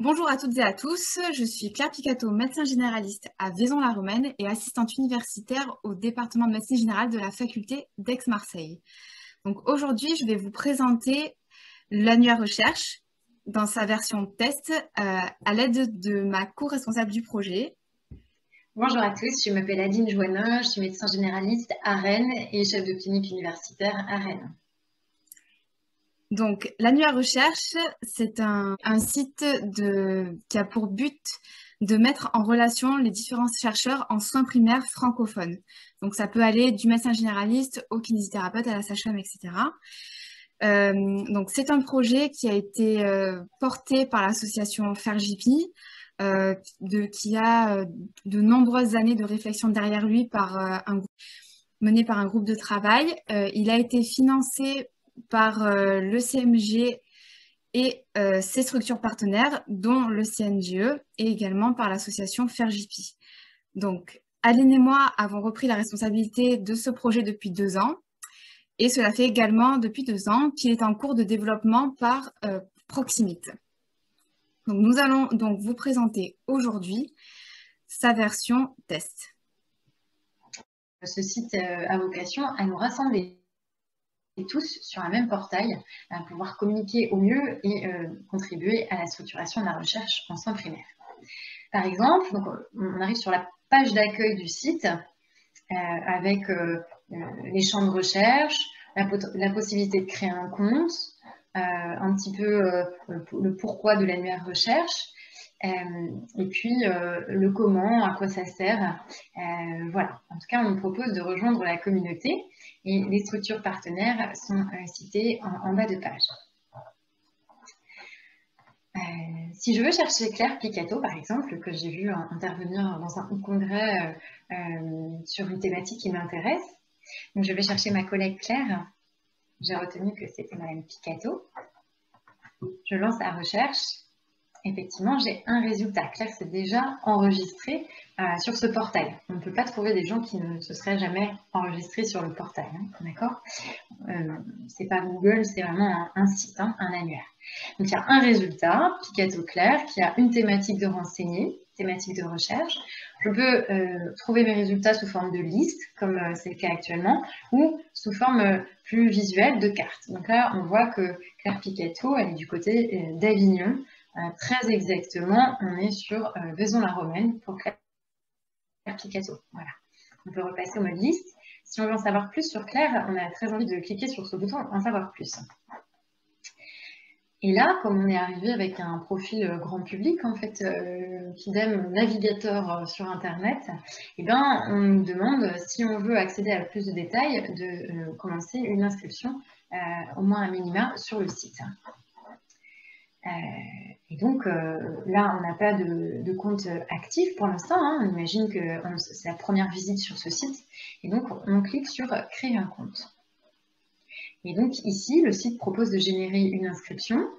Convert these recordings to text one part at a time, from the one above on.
Bonjour à toutes et à tous, je suis Claire Picato, médecin généraliste à Vaison-la-Romaine et assistante universitaire au département de médecine générale de la faculté d'Aix-Marseille. Donc aujourd'hui, je vais vous présenter l'annuaire recherche dans sa version test à l'aide de ma co-responsable du projet. Bonjour à tous, je m'appelle Adine Joannin, je suis médecin généraliste à Rennes et chef de clinique universitaire à Rennes. Donc l'annuaire recherche, c'est un site qui a pour but de mettre en relation les différents chercheurs en soins primaires francophones. Donc ça peut aller du médecin généraliste au kinésithérapeute, à la sage-femme, etc. Donc c'est un projet qui a été porté par l'association FERJIPI, qui a de nombreuses années de réflexion derrière lui mené par un groupe de travail. Il a été financé par le CMG et ses structures partenaires, dont le CNGE, et également par l'association FERJIPI. Donc, Aline et moi avons repris la responsabilité de ce projet depuis 2 ans, et cela fait également depuis 2 ans qu'il est en cours de développement par Proximite. Donc, nous allons donc vous présenter aujourd'hui sa version test. Ce site a vocation à nous rassembler tous sur un même portail, à pouvoir communiquer au mieux et contribuer à la structuration de la recherche en soins primaires. Par exemple, donc, on arrive sur la page d'accueil du site avec les champs de recherche, la possibilité de créer un compte, un petit peu le pourquoi de l'annuaire recherche, et puis le comment, à quoi ça sert. Voilà. En tout cas, on propose de rejoindre la communauté et les structures partenaires sont citées en bas de page. Si je veux chercher Claire Picato, par exemple, que j'ai vu intervenir dans un congrès sur une thématique qui m'intéresse, donc je vais chercher ma collègue Claire. J'ai retenu que c'était Madame Picato. Je lance la recherche. Effectivement, j'ai un résultat. Claire s'est déjà enregistrée sur ce portail. On ne peut pas trouver des gens qui ne se seraient jamais enregistrés sur le portail. Hein, d'accord c'est pas Google, c'est vraiment un site, hein, un annuaire. Donc il y a un résultat, Picato Claire, qui a une thématique de renseigner, thématique de recherche. Je peux trouver mes résultats sous forme de liste, comme c'est le cas actuellement, ou sous forme plus visuelle de carte. Donc là, on voit que Claire Picato, elle est du côté d'Avignon. Très exactement, on est sur Vaison-la-Romaine pour Claire Picato. Voilà. On peut repasser au mode liste. Si on veut en savoir plus sur Claire, on a très envie de cliquer sur ce bouton « En savoir plus ». Et là, comme on est arrivé avec un profil grand public, en fait, qu'idem navigateur sur Internet, eh ben, on nous demande, si on veut accéder à plus de détails, de commencer une inscription, au moins un minima, sur le site. Et donc là, on n'a pas de compte actif pour l'instant. Hein. On imagine que c'est la première visite sur ce site. Et donc, on clique sur « Créer un compte ». Et donc ici, le site propose de générer une inscription.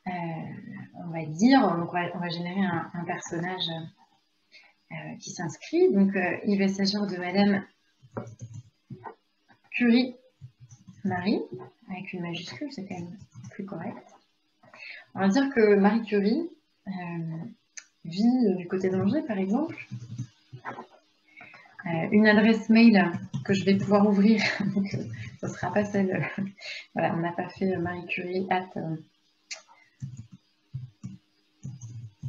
On va dire, on va générer un personnage qui s'inscrit. Donc, il va s'agir de Madame Curie Marie, avec une majuscule, c'est quand même plus correct. On va dire que Marie Curie vit du côté d'Angers, par exemple. Une adresse mail que je vais pouvoir ouvrir, donc ce ne sera pas celle. Voilà, on n'a pas fait Marie Curie @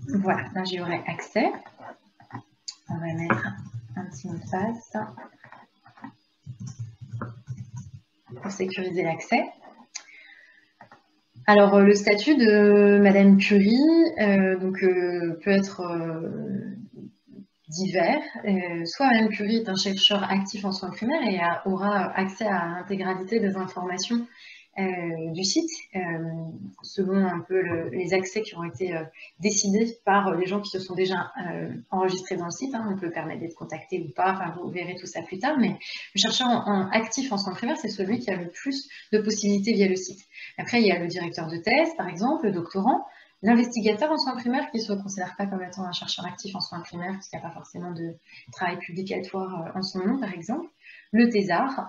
voilà, là j'y aurai accès. On va mettre un petit mot de passe pour sécuriser l'accès. Alors, le statut de Madame Curie peut être divers. Soit Madame Curie est un chercheur actif en soins primaires et aura accès à l'intégralité des informations du site, selon un peu les accès qui ont été décidés par les gens qui se sont déjà enregistrés dans le site. Hein. On peut permettre d'être contacté ou pas, enfin, vous verrez tout ça plus tard, mais le chercheur actif en soins primaires, c'est celui qui a le plus de possibilités via le site. Après, il y a le directeur de thèse, par exemple, le doctorant, l'investigateur en soins primaires qui ne se considère pas comme étant un chercheur actif en soins primaires, parce qu'il n'y a pas forcément de travail publicatoire en son nom, par exemple, le thésard,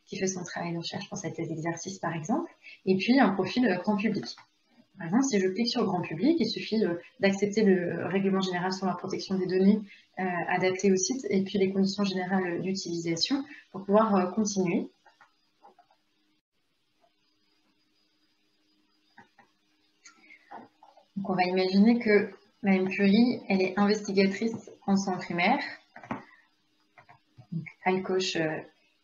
qui fait son travail de recherche pour sa thèse d'exercice, par exemple, et puis un profil grand public. Par exemple, si je clique sur grand public, il suffit d'accepter le règlement général sur la protection des données adapté au site et puis les conditions générales d'utilisation pour pouvoir continuer. Donc, on va imaginer que Madame Curie, elle est investigatrice en soins primaires. Donc, elle coche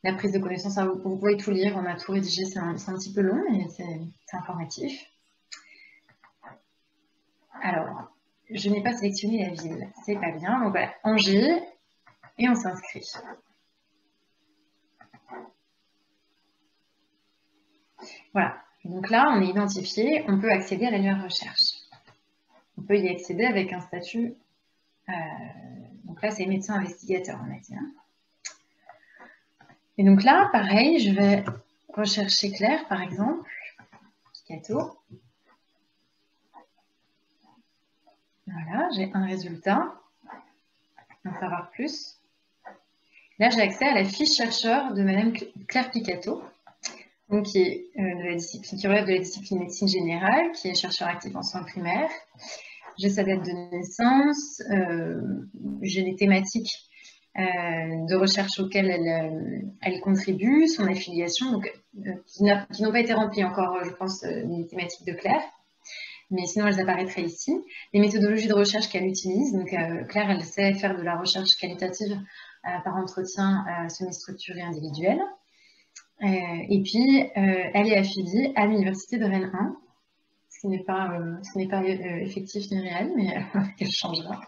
la prise de connaissance. Alors, vous pouvez tout lire, on a tout rédigé, c'est un petit peu long, mais c'est informatif. Alors, je n'ai pas sélectionné la ville, c'est pas bien. Donc voilà, Angers, et on s'inscrit. Voilà, donc là, on est identifié, on peut accéder à l'annuaire recherche. On peut y accéder avec un statut, donc là, c'est médecin investigateur, on a dit. Hein. Et donc là, pareil, je vais rechercher Claire, par exemple, Picato. Voilà, j'ai un résultat. On va savoir plus. Là, j'ai accès à la fiche chercheur de Madame Claire Picato, donc qui est qui relève de la discipline médecine générale, qui est chercheur actif en soins primaires. J'ai sa date de naissance, j'ai les thématiques de recherche auxquelles elle contribue, son affiliation, donc, qui n'ont pas été remplies encore, je pense, les thématiques de Claire. Mais sinon, elles apparaîtraient ici. Les méthodologies de recherche qu'elle utilise. Donc, Claire, elle sait faire de la recherche qualitative par entretien semi-structuré individuel. Et puis, elle est affiliée à l'Université de Rennes 1, ce qui n'est pas effectif ni réel, mais elle changera.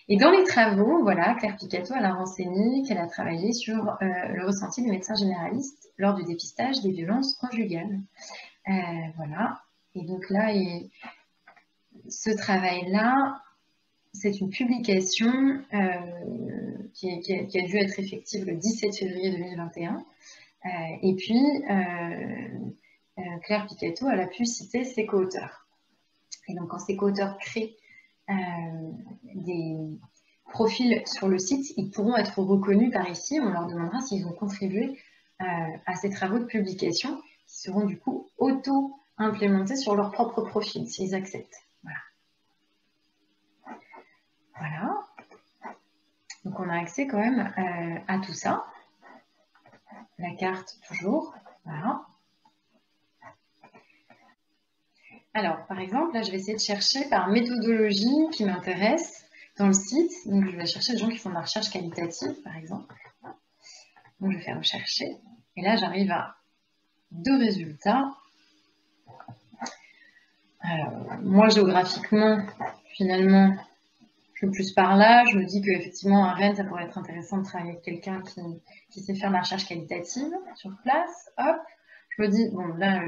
Et dans les travaux, voilà, Claire Picato, elle a renseigné qu'elle a travaillé sur le ressenti des médecins généralistes lors du dépistage des violences conjugales. Voilà. Et donc là, ce travail-là, c'est une publication qui a dû être effective le 17 février 2021. Et puis, Claire Picato, elle a pu citer ses co-auteurs. Et donc, quand ces co-auteurs créent des profils sur le site, ils pourront être reconnus par ici. On leur demandera s'ils ont contribué à ces travaux de publication, qui seront du coup auto-implémentés sur leur propre profil, s'ils acceptent. Voilà. Voilà. Donc, on a accès quand même à tout ça. La carte, toujours. Voilà. Alors, par exemple, là, je vais essayer de chercher par méthodologie qui m'intéresse dans le site. Donc, je vais chercher des gens qui font de la recherche qualitative, par exemple. Donc, je vais faire rechercher. Et là, j'arrive à 2 résultats. Alors, moi, géographiquement, finalement, je suis plus par là. Je me dis qu'effectivement, à Rennes, ça pourrait être intéressant de travailler avec quelqu'un qui sait faire de la recherche qualitative sur place. Hop. Je me dis, bon, là,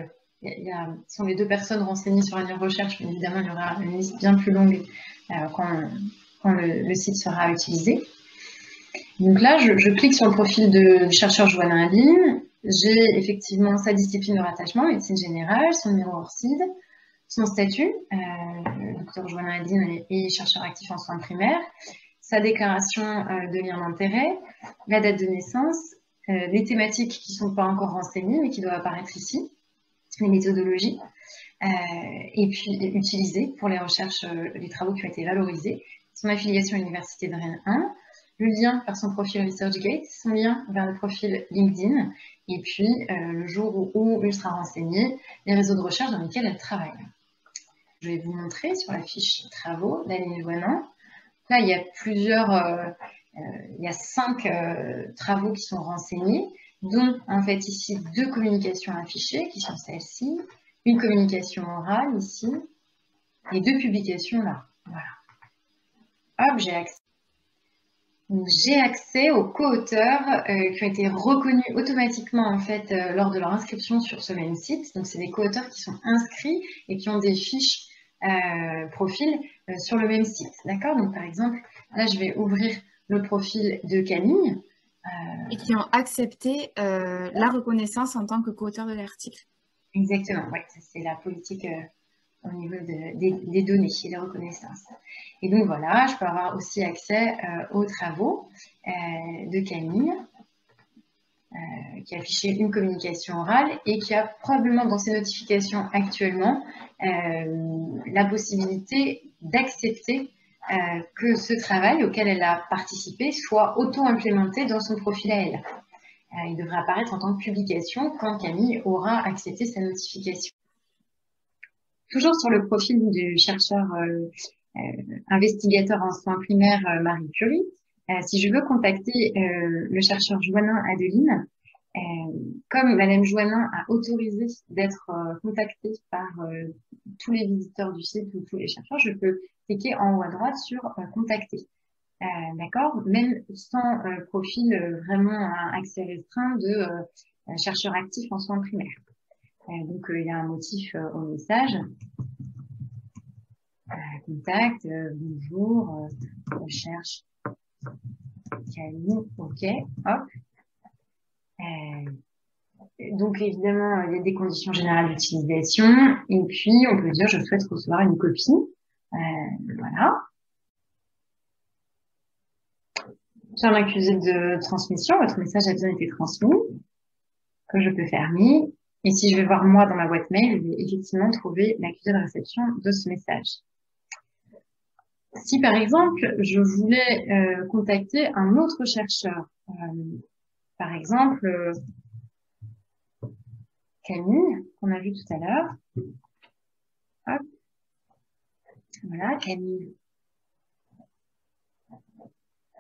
sont les 2 personnes renseignées sur l'annuaire recherche, mais évidemment, il y aura une liste bien plus longue quand le site sera utilisé. Donc là, je clique sur le profil du chercheur Joannin Aline. J'ai effectivement sa discipline de rattachement, médecine générale, son numéro hors CID, son statut, docteur Joannin Aline est chercheur actif en soins primaires, sa déclaration de lien d'intérêt, la date de naissance, les thématiques qui ne sont pas encore renseignées, mais qui doivent apparaître ici, les méthodologies, et puis utilisées pour les recherches, les travaux qui ont été valorisés, son affiliation à l'Université de Rennes 1, le lien vers son profil ResearchGate, son lien vers le profil LinkedIn, et puis le jour où il sera renseigné, les réseaux de recherche dans lesquels elle travaille. Je vais vous montrer sur la fiche travaux d'Aline Joannin. Là, il y a il y a 5 travaux qui sont renseignés, dont en fait ici 2 communications affichées, qui sont celles-ci, une communication orale ici, et 2 publications là. Voilà. Hop, j'ai accès. J'ai accès aux co-auteurs qui ont été reconnus automatiquement en fait lors de leur inscription sur ce même site. Donc c'est des co-auteurs qui sont inscrits et qui ont des fiches profils sur le même site. D'accord? Donc par exemple, là je vais ouvrir le profil de Camille. Et qui ont accepté la reconnaissance en tant que co-auteur de l'article. Exactement, oui, c'est la politique au niveau des données et des reconnaissances. Et donc voilà, je peux avoir aussi accès aux travaux de Camille. qui affichait une communication orale et qui a probablement dans ses notifications actuellement la possibilité d'accepter que ce travail auquel elle a participé soit auto-implémenté dans son profil à elle. Il devrait apparaître en tant que publication quand Camille aura accepté sa notification. Toujours sur le profil du chercheur investigateur en soins primaires Marie Curie, si je veux contacter le chercheur Joannin Adeline, comme Madame Joannin a autorisé d'être contactée par tous les visiteurs du site ou tous les chercheurs, je peux cliquer en haut à droite sur contacter. D'accord, même sans profil vraiment à accès restreint de chercheur actif en soins primaires. Donc il y a un motif au message. Contact, bonjour, recherche, Camille, ok, hop. Donc évidemment, il y a des conditions générales d'utilisation et puis on peut dire je souhaite recevoir une copie. Voilà. Sur l'accusé de transmission, votre message a bien été transmis, que je peux fermer. Et si je vais voir moi dans ma boîte mail, je vais effectivement trouver l'accusé de réception de ce message. Si par exemple, je voulais contacter un autre chercheur, par exemple Camille, qu'on a vu tout à l'heure. Hop. Voilà, Camille,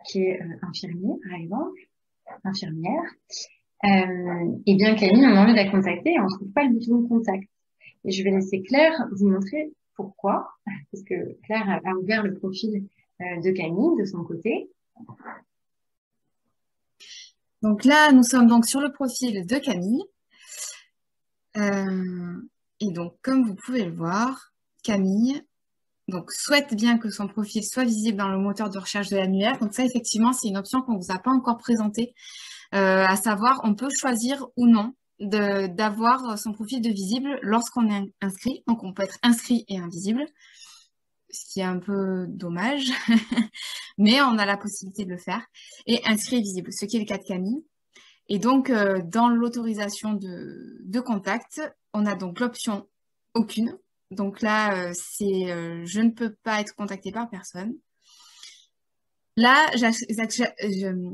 qui est infirmier, par exemple, infirmière. Et bien Camille, on a envie de la contacter et on ne trouve pas le bouton de contact. Et je vais laisser Claire vous montrer pourquoi, parce que Claire a ouvert le profil de Camille de son côté. Donc là, nous sommes donc sur le profil de Camille. Et donc, comme vous pouvez le voir, Camille donc, souhaite bien que son profil soit visible dans le moteur de recherche de l'annuaire. Donc ça, effectivement, c'est une option qu'on ne vous a pas encore présentée. À savoir, on peut choisir ou non d'avoir son profil de visible lorsqu'on est inscrit. Donc, on peut être inscrit et invisible, ce qui est un peu dommage, mais on a la possibilité de le faire. Et inscrit et visible, ce qui est le cas de Camille. Et donc, dans l'autorisation de contact, on a donc l'option aucune. Donc là, c'est je ne peux pas être contactée par personne. Là,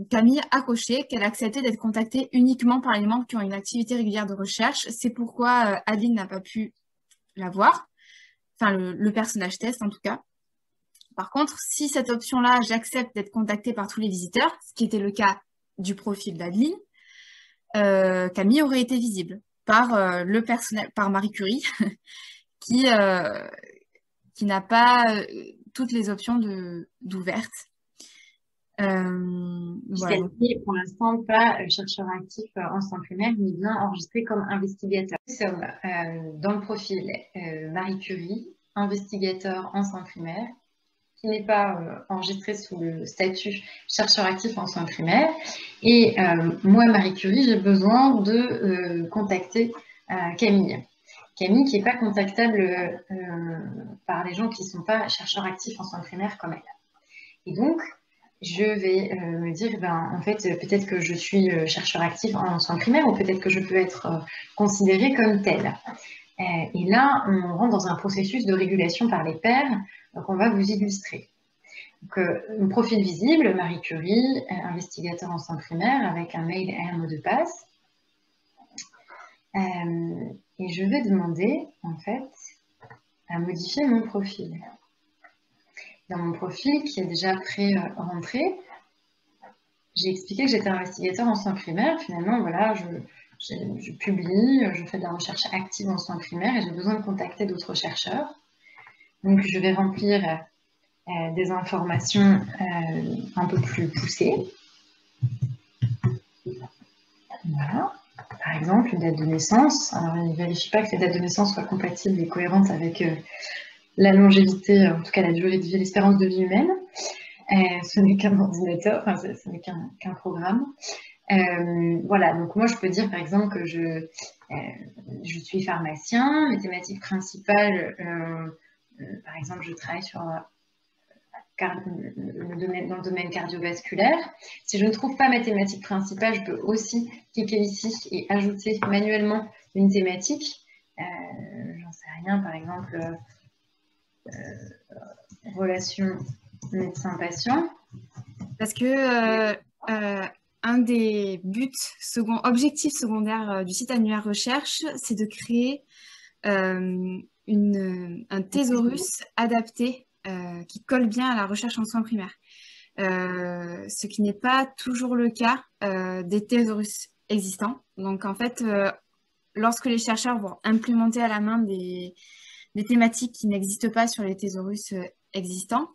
Camille a coché qu'elle a accepté d'être contactée uniquement par les membres qui ont une activité régulière de recherche. C'est pourquoi Adeline n'a pas pu la voir, enfin le personnage test en tout cas. Par contre, si cette option-là, j'accepte d'être contactée par tous les visiteurs, ce qui était le cas du profil d'Adeline, Camille aurait été visible par le personnel, par Marie Curie, qui n'a pas toutes les options d'ouverte. Voilà. N'est pour l'instant pas chercheur actif en soins primaires, mais bien enregistré comme investigateur. Nous sommes dans le profil Marie Curie, investigateur en soins primaires, qui n'est pas enregistré sous le statut chercheur actif en soins primaires. Et moi, Marie Curie, j'ai besoin de contacter Camille. Camille qui n'est pas contactable par les gens qui ne sont pas chercheurs actifs en soins primaires comme elle. Et donc, je vais me dire, ben, en fait, peut-être que je suis chercheur actif en soins primaires ou peut-être que je peux être considérée comme telle. Et là, on rentre dans un processus de régulation par les pairs qu'on va vous illustrer. Donc, un profil visible, Marie Curie, investigateur en soins primaires avec un mail et un mot de passe. Et je vais demander, en fait, à modifier mon profil. Dans mon profil, qui est déjà pré-rentré, j'ai expliqué que j'étais investigateur en soins primaires. Finalement, voilà, je publie, je fais de la recherche active en soins primaires et j'ai besoin de contacter d'autres chercheurs. Donc, je vais remplir des informations un peu plus poussées. Voilà. Par exemple, date de naissance. Alors, il ne vérifie pas que cette date de naissance soit compatible et cohérente avec la longévité, en tout cas la durée de vie, l'espérance de vie humaine. Ce n'est qu'un ordinateur, enfin, ce n'est qu'un programme. Voilà, donc moi je peux dire par exemple que je suis pharmacien, mes thématiques principales, par exemple je travaille sur dans le domaine cardiovasculaire. Si je ne trouve pas ma thématique principale, je peux aussi cliquer ici et ajouter manuellement une thématique. J'en sais rien, par exemple, relation médecin-patient. Parce que un des objectifs secondaires du site Annuaire Recherche, c'est de créer un thésaurus adapté qui colle bien à la recherche en soins primaires. Ce qui n'est pas toujours le cas des thésaurus existants. Donc en fait, lorsque les chercheurs vont implémenter à la main des thématiques qui n'existent pas sur les thésaurus existants,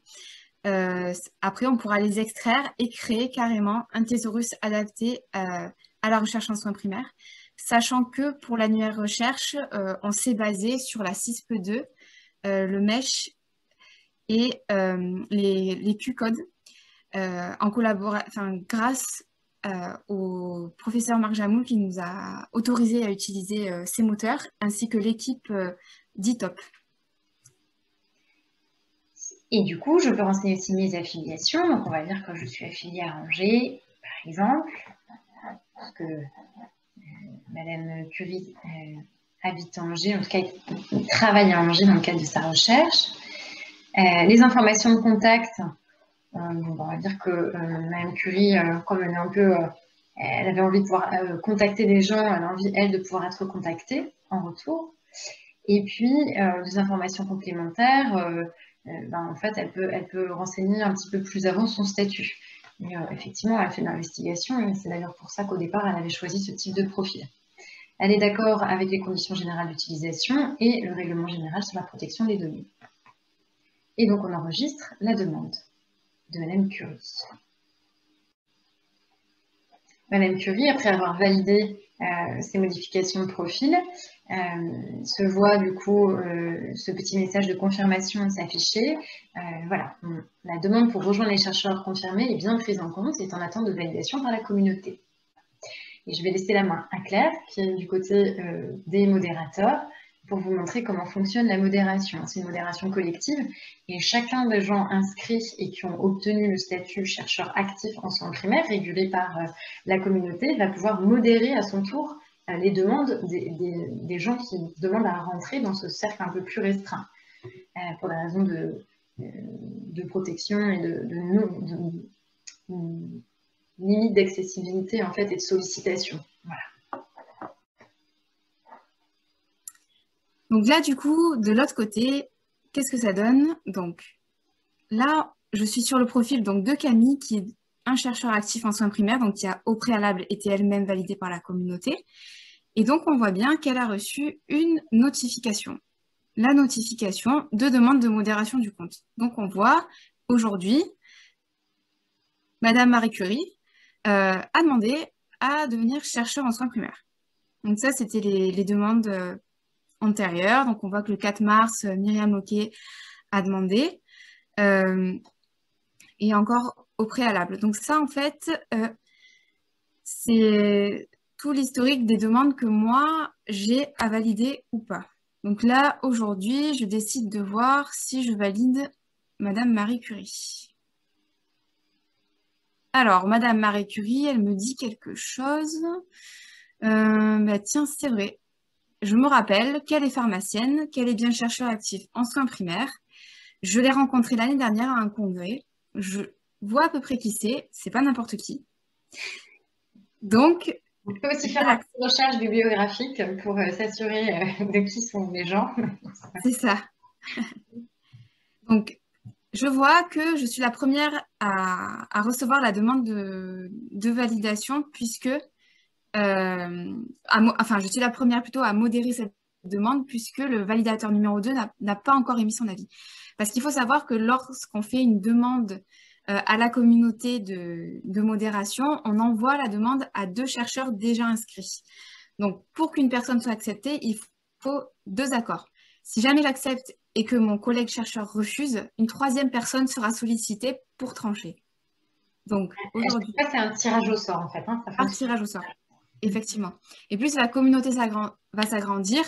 après on pourra les extraire et créer carrément un thésaurus adapté à la recherche en soins primaires, sachant que pour l'annuaire recherche, on s'est basé sur la CISP2, le MESH et les Q-codes grâce au professeur Marc Jamoul qui nous a autorisé à utiliser ces moteurs, ainsi que l'équipe d'ITOP. Et du coup, je peux renseigner aussi mes affiliations. Donc, on va dire que je suis affiliée à Angers, par exemple, parce que Madame Curie habite à Angers, en tout cas, elle travaille à Angers dans le cadre de sa recherche. Les informations de contact, on va dire que Madame Curie, comme elle est un peu, elle avait envie de pouvoir contacter des gens, elle a envie, elle, de pouvoir être contactée en retour. Et puis, des informations complémentaires, en fait, elle peut renseigner un petit peu plus avant son statut. Mais effectivement, elle fait de l'investigation et c'est d'ailleurs pour ça qu'au départ, elle avait choisi ce type de profil. Elle est d'accord avec les conditions générales d'utilisation et le règlement général sur la protection des données. Et donc, on enregistre la demande de Madame Curie. Madame Curie, après avoir validé ces modifications de profil, se voit du coup ce petit message de confirmation s'afficher. Voilà, la demande pour rejoindre les chercheurs confirmés est bien prise en compte et est en attente de validation par la communauté. Et je vais laisser la main à Claire, qui est du côté des modérateurs, pour vous montrer comment fonctionne la modération. C'est une modération collective et chacun des gens inscrits et qui ont obtenu le statut chercheur actif en soins primaires, régulé par la communauté, va pouvoir modérer à son tour les demandes des gens qui demandent à rentrer dans ce cercle un peu plus restreint, pour des raisons de protection et de limite d'accessibilité en fait, et de sollicitation. Voilà. Donc là, du coup, de l'autre côté, qu'est-ce que ça donne? Donc là, je suis sur le profil donc, de Camille, qui est un chercheur actif en soins primaires, donc qui a au préalable été elle-même validée par la communauté. Et donc, on voit bien qu'elle a reçu une notification. La notification de demande de modération du compte. Donc, on voit aujourd'hui, Madame Marie Curie a demandé à devenir chercheur en soins primaires. Donc ça, c'était les demandes antérieures. Donc, on voit que le 4 mars, Myriam Loquet a demandé. Et encore au préalable. Donc ça, en fait, c'est tout l'historique des demandes que moi, j'ai à valider ou pas. Donc là, aujourd'hui, je décide de voir si je valide Madame Marie Curie. Alors, Madame Marie Curie, elle me dit quelque chose. Tiens, c'est vrai. Je me rappelle qu'elle est pharmacienne, qu'elle est bien chercheur actif en soins primaires. Je l'ai rencontrée l'année dernière à un congrès. Je vois à peu près qui c'est pas n'importe qui. Donc, on peut aussi faire une recherche bibliographique pour s'assurer de qui sont les gens. C'est ça. Donc, je vois que je suis la première à recevoir la demande de validation puisque, je suis la première plutôt à modérer cette demande puisque le validateur numéro 2 n'a pas encore émis son avis. Parce qu'il faut savoir que lorsqu'on fait une demande à la communauté de modération, on envoie la demande à 2 chercheurs déjà inscrits. Donc, pour qu'une personne soit acceptée, il faut 2 accords. Si jamais j'accepte et que mon collègue chercheur refuse, une 3e personne sera sollicitée pour trancher. Donc, aujourd'hui... C'est un tirage au sort, en fait. Hein, un tirage au sort, effectivement. Et plus la communauté va s'agrandir,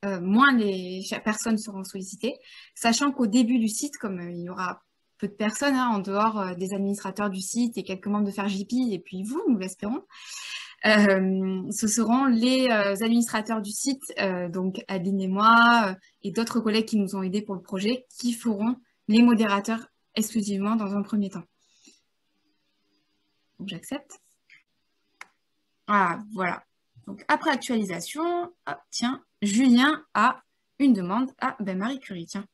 moins les personnes seront sollicitées, sachant qu'au début du site, comme il y aura peu de personnes, hein, en dehors des administrateurs du site et quelques membres de FairJP, et puis vous, nous l'espérons. Ce seront les administrateurs du site, donc Adeline et moi, et d'autres collègues qui nous ont aidés pour le projet, qui feront les modérateurs exclusivement dans un premier temps. Donc j'accepte. Ah, voilà. Donc après actualisation, tiens, Julien a une demande à Marie Curie. Tiens.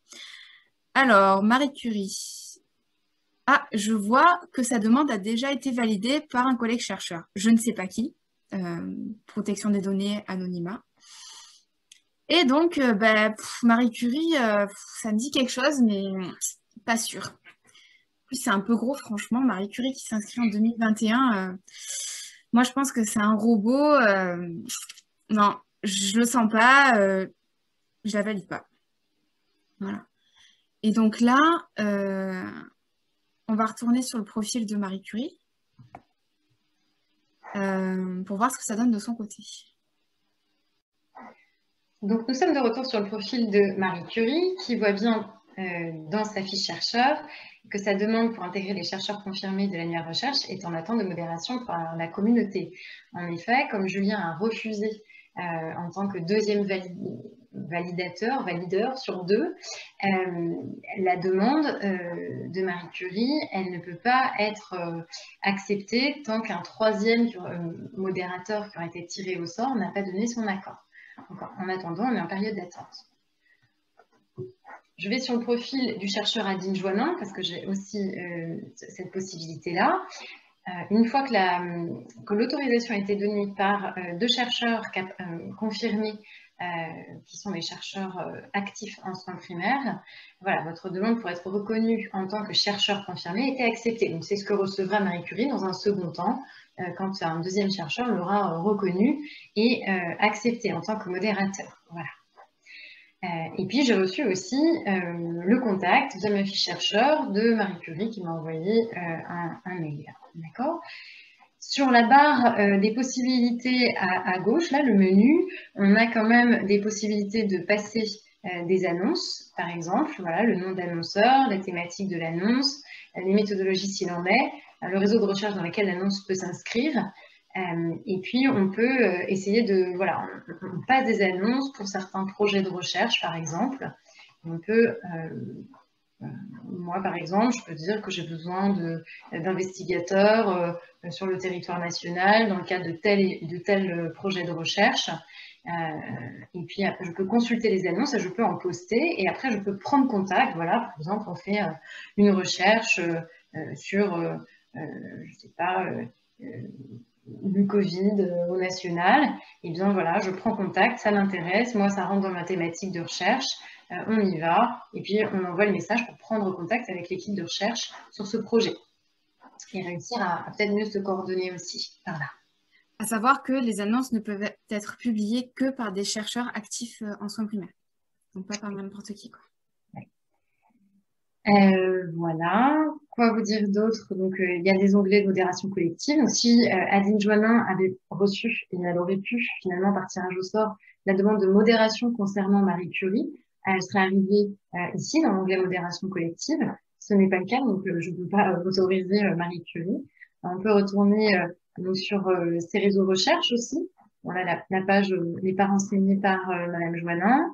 Alors, Marie Curie. Ah, je vois que sa demande a déjà été validée par un collègue chercheur. Je ne sais pas qui. Protection des données, anonymat. Et donc, Marie Curie, ça me dit quelque chose, mais pas sûr. En plus, c'est un peu gros, franchement. Marie Curie qui s'inscrit en 2021. Moi, je pense que c'est un robot. Non, je le sens pas. Je la valide pas. Voilà. Et donc là, on va retourner sur le profil de Marie Curie pour voir ce que ça donne de son côté. Donc, nous sommes de retour sur le profil de Marie Curie qui voit bien dans sa fiche chercheur que sa demande pour intégrer les chercheurs confirmés de l'annuaire recherche est en attente de modération par la communauté. En effet, comme Julien a refusé en tant que deuxième valideur sur 2, la demande de Marie Curie, elle ne peut pas être acceptée tant qu'un troisième modérateur qui aurait été tiré au sort n'a pas donné son accord. Donc, en attendant, on est en période d'attente. Je vais sur le profil du chercheur Adeline Joannin parce que j'ai aussi cette possibilité-là. Une fois que l'autorisation a été donnée par 2 chercheurs confirmés, qui sont des chercheurs actifs en soins primaires, voilà, votre demande pour être reconnue en tant que chercheur confirmé était acceptée. Donc, c'est ce que recevra Marie Curie dans un second temps, quand un deuxième chercheur l'aura reconnu et accepté en tant que modérateur. Voilà. Et puis, j'ai reçu aussi le contact de ma fiche chercheur de Marie Curie qui m'a envoyé un mail. D'accord ? Sur la barre des possibilités à gauche, là, le menu, on a quand même des possibilités de passer des annonces, par exemple. Voilà, le nom d'annonceur, les thématiques de l'annonce, les méthodologies s'il en est, le réseau de recherche dans lequel l'annonce peut s'inscrire. Et puis, on peut essayer de... Voilà, on passe des annonces pour certains projets de recherche, par exemple. On peut... moi, par exemple, je peux dire que j'ai besoin d'investigateurs sur le territoire national dans le cadre de tel projet de recherche. Et puis, je peux consulter les annonces et je peux en poster. Et après, je peux prendre contact. Voilà, par exemple, on fait une recherche sur, je ne sais pas, du Covid au national. Et bien voilà, je prends contact, ça m'intéresse. Moi, ça rentre dans ma thématique de recherche. On y va. Et puis, on envoie le message pour prendre contact avec l'équipe de recherche sur ce projet. Et réussir à peut-être mieux se coordonner aussi par là. À savoir que les annonces ne peuvent être publiées que par des chercheurs actifs en soins primaires. Donc pas par n'importe qui, quoi. Voilà. Quoi vous dire d'autre? Donc, il y a des onglets de modération collective. Donc, si Adeline Joannin avait reçu, et elle aurait pu finalement par tirage au sort, la demande de modération concernant Marie Curie, elle serait arrivée ici dans l'onglet modération collective. Ce n'est pas le cas, donc je ne peux pas autoriser Marie Curie. On peut retourner donc sur ses réseaux recherche aussi. Voilà, la page n'est pas renseignée par Madame Joannin.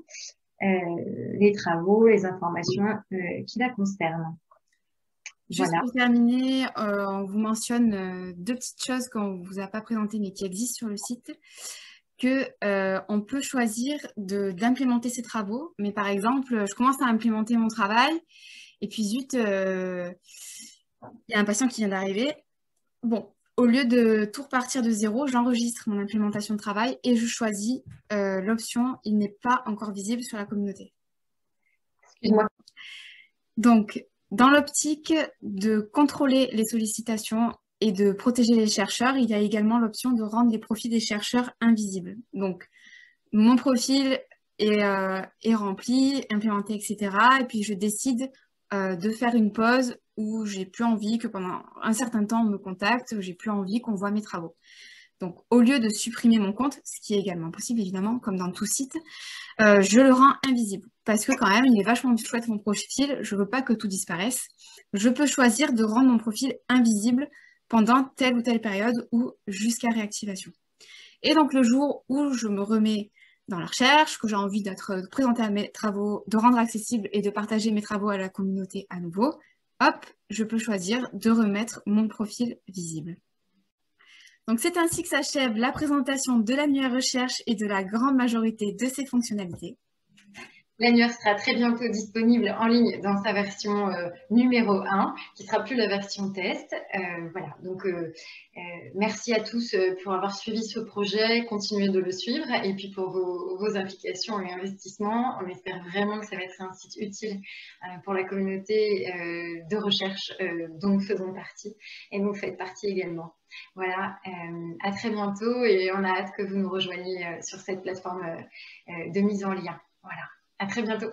Les travaux, les informations qui la concernent. Juste Voilà. pour terminer, on vous mentionne 2 petites choses qu'on ne vous a pas présentées mais qui existent sur le site, que on peut choisir d'implémenter ces travaux. Mais par exemple, je commence à implémenter mon travail et puis zut, il y a un patient qui vient d'arriver. Bon, au lieu de tout repartir de zéro, j'enregistre mon implémentation de travail et je choisis l'option « Il n'est pas encore visible sur la communauté ». Excuse-moi. Donc, dans l'optique de contrôler les sollicitations et de protéger les chercheurs, il y a également l'option de rendre les profils des chercheurs invisibles. Donc, mon profil est rempli, implémenté, etc. Et puis, je décide de faire une pause où j'ai plus envie que pendant un certain temps on me contacte, où j'ai plus envie qu'on voit mes travaux. Donc, au lieu de supprimer mon compte, ce qui est également possible, évidemment, comme dans tout site, je le rends invisible. Parce que quand même, il est vachement chouette mon profil, je veux pas que tout disparaisse. Je peux choisir de rendre mon profil invisible pendant telle ou telle période ou jusqu'à réactivation. Et donc, le jour où je me remets dans la recherche, que j'ai envie de présenter à mes travaux, de rendre accessible et de partager mes travaux à la communauté à nouveau, hop, je peux choisir de remettre mon profil visible. Donc, c'est ainsi que s'achève la présentation de l'annuaire recherche et de la grande majorité de ses fonctionnalités. L'annuaire sera très bientôt disponible en ligne dans sa version numéro 1, qui sera plus la version test. Voilà, donc merci à tous pour avoir suivi ce projet, continuez de le suivre, et puis pour vos implications et investissements. On espère vraiment que ça va être un site utile pour la communauté de recherche dont nous faisons partie, et nous faites partie également. Voilà, à très bientôt, et on a hâte que vous nous rejoigniez sur cette plateforme de mise en lien. Voilà. À très bientôt.